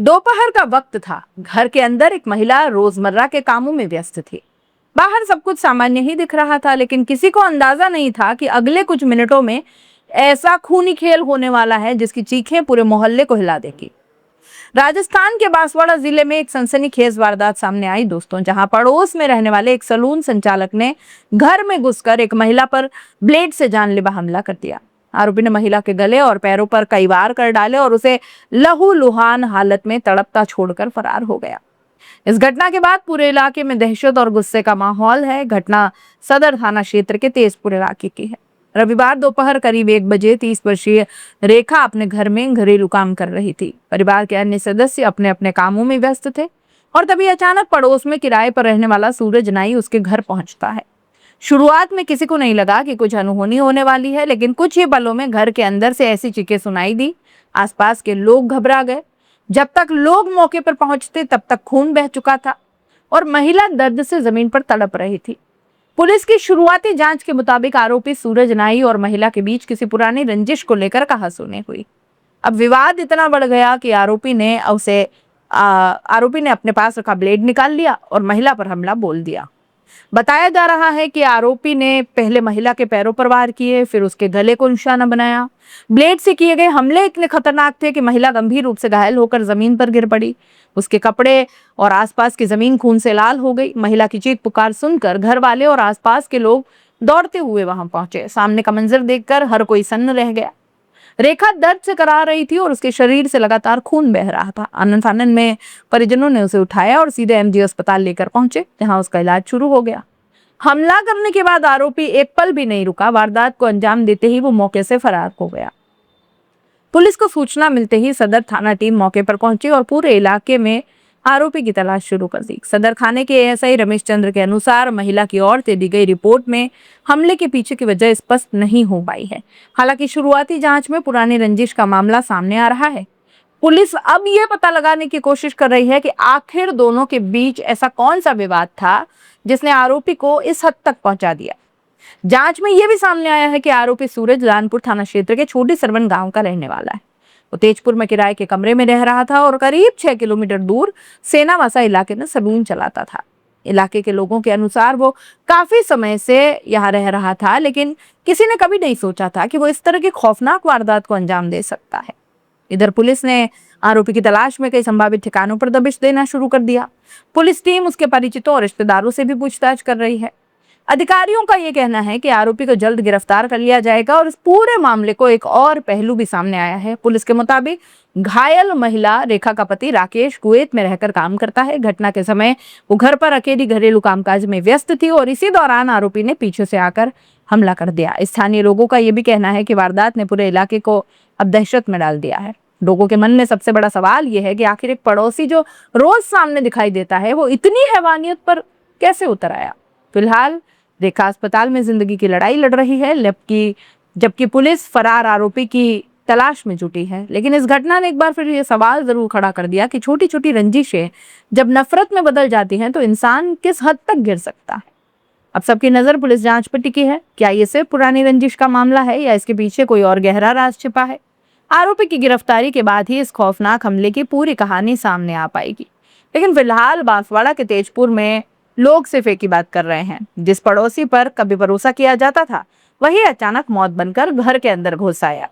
दोपहर का वक्त था। घर के अंदर एक महिला रोजमर्रा के कामों में व्यस्त थी। बाहर सब कुछ सामान्य ही दिख रहा था, लेकिन किसी को अंदाजा नहीं था कि अगले कुछ मिनटों में ऐसा खूनी खेल होने वाला है जिसकी चीखें पूरे मोहल्ले को हिला देगी। राजस्थान के बांसवाड़ा जिले में एक सनसनीखेज वारदात सामने आई दोस्तों, जहां पड़ोस में रहने वाले एक सलून संचालक ने घर में घुसकर एक महिला पर ब्लेड से जानलेवा हमला कर दिया। आरोपी ने महिला के गले और पैरों पर कई वार कर डाले और उसे लहूलुहान हालत में तड़पता छोड़कर फरार हो गया। इस घटना के बाद पूरे इलाके में दहशत और गुस्से का माहौल है। घटना सदर थाना क्षेत्र के तेजपुर इलाके की है। रविवार दोपहर करीब 1 बजे 30 वर्षीय रेखा अपने घर में घरेलू काम कर रही थी। परिवार के अन्य सदस्य अपने अपने कामों में व्यस्त थे और तभी अचानक पड़ोस में किराए पर रहने वाला सूरज नाई उसके घर पहुंचता है। शुरुआत में किसी को नहीं लगा कि कुछ अनहोनी होने वाली है, लेकिन कुछ ही पलों में घर के अंदर से ऐसी चीखें सुनाई दी। आसपास के लोग घबरा गए। जब तक लोग मौके पर पहुंचते तब तक खून बह चुका था और महिला दर्द से जमीन पर तड़प रही थी। पुलिस की शुरुआती जांच के मुताबिक आरोपी सूरज नाई और महिला के बीच किसी पुरानी रंजिश को लेकर कहासुनी हुई। अब विवाद इतना बढ़ गया कि आरोपी ने अपने पास रखा ब्लेड निकाल लिया और महिला पर हमला बोल दिया। बताया जा रहा है कि आरोपी ने पहले महिला के पैरों पर वार किए, फिर उसके गले को निशाना बनाया। ब्लेड से किए गए हमले इतने खतरनाक थे कि महिला गंभीर रूप से घायल होकर जमीन पर गिर पड़ी। उसके कपड़े और आसपास की जमीन खून से लाल हो गई। महिला की चीख पुकार सुनकर घर वाले और आसपास के लोग दौड़ते हुए वहां पहुंचे। सामने का मंजर देखकर हर कोई सन्न रह गया। रेखा दर्द से करा रही थी और उसके शरीर से लगातार खून बह रहा था। आनंद फानन में परिजनों ने उसे उठाया और सीधे एमजी अस्पताल लेकर पहुंचे, जहां उसका इलाज शुरू हो गया। हमला करने के बाद आरोपी एक पल भी नहीं रुका। वारदात को अंजाम देते ही वो मौके से फरार हो गया। पुलिस को सूचना मिलते ही सदर थाना टीम मौके पर पहुंची और पूरे इलाके में आरोपी की तलाश शुरू कर दी। सदर थाने के एएसआई रमेश चंद्र के अनुसार महिला की ओर से दी गई रिपोर्ट में हमले के पीछे की वजह स्पष्ट नहीं हो पाई है। हालांकि शुरुआती जांच में पुरानी रंजिश का मामला सामने आ रहा है। पुलिस अब यह पता लगाने की कोशिश कर रही है कि आखिर दोनों के बीच ऐसा कौन सा विवाद था जिसने आरोपी को इस हद तक पहुंचा दिया। जांच में यह भी सामने आया है कि आरोपी सूरज लानपुर थाना क्षेत्र के छोटी सरवन गांव का रहने वाला है। वो तेजपुर में किराए के कमरे में रह रहा था और करीब 6 किलोमीटर दूर सेनावासा इलाके में सलून चलाता था। इलाके के लोगों के अनुसार वो काफी समय से यहाँ रह रहा था, लेकिन किसी ने कभी नहीं सोचा था कि वो इस तरह की खौफनाक वारदात को अंजाम दे सकता है। इधर पुलिस ने आरोपी की तलाश में कई संभावित ठिकानों पर दबिश देना शुरू कर दिया। पुलिस टीम उसके परिचितों और रिश्तेदारों से भी पूछताछ कर रही है। अधिकारियों का यह कहना है कि आरोपी को जल्द गिरफ्तार कर लिया जाएगा और इस पूरे मामले को एक और पहलू भी सामने आया है। पुलिस के मुताबिक घायल महिला रेखा का पति राकेश कुवैत में रहकर काम करता है। घटना के समय वो घर पर अकेली घरेलू कामकाज में व्यस्त थी और इसी दौरान आरोपी ने पीछे से आकर हमला कर दिया। स्थानीय लोगों का यह भी कहना है कि वारदात ने पूरे इलाके को अब दहशत में डाल दिया है। लोगों के मन में सबसे बड़ा सवाल यह है कि आखिर एक पड़ोसी जो रोज सामने दिखाई देता है, वो इतनी हैवानियत पर कैसे उतर आया। फिलहाल रेखा अस्पताल में जिंदगी की लड़ाई लड़ रही है, जबकि पुलिस फरार आरोपी की तलाश में जुटी है। लेकिन इस घटना ने एक बार फिर ये सवाल जरूर खड़ा कर दिया कि छोटी छोटी रंजिशें जब नफरत में बदल जाती हैं तो इंसान किस हद तक गिर सकता है। अब सबकी नजर पुलिस जांच पर टिकी है। क्या ये सिर्फ पुरानी रंजिश का मामला है या इसके पीछे कोई और गहरा राज छिपा है। आरोपी की गिरफ्तारी के बाद ही इस खौफनाक हमले की पूरी कहानी सामने आ पाएगी। लेकिन फिलहाल बांसवाड़ा के तेजपुर में लोग सिर्फ एक ही बात कर रहे हैं। जिस पड़ोसी पर कभी भरोसा किया जाता था, वही अचानक मौत बनकर घर के अंदर घुस आया।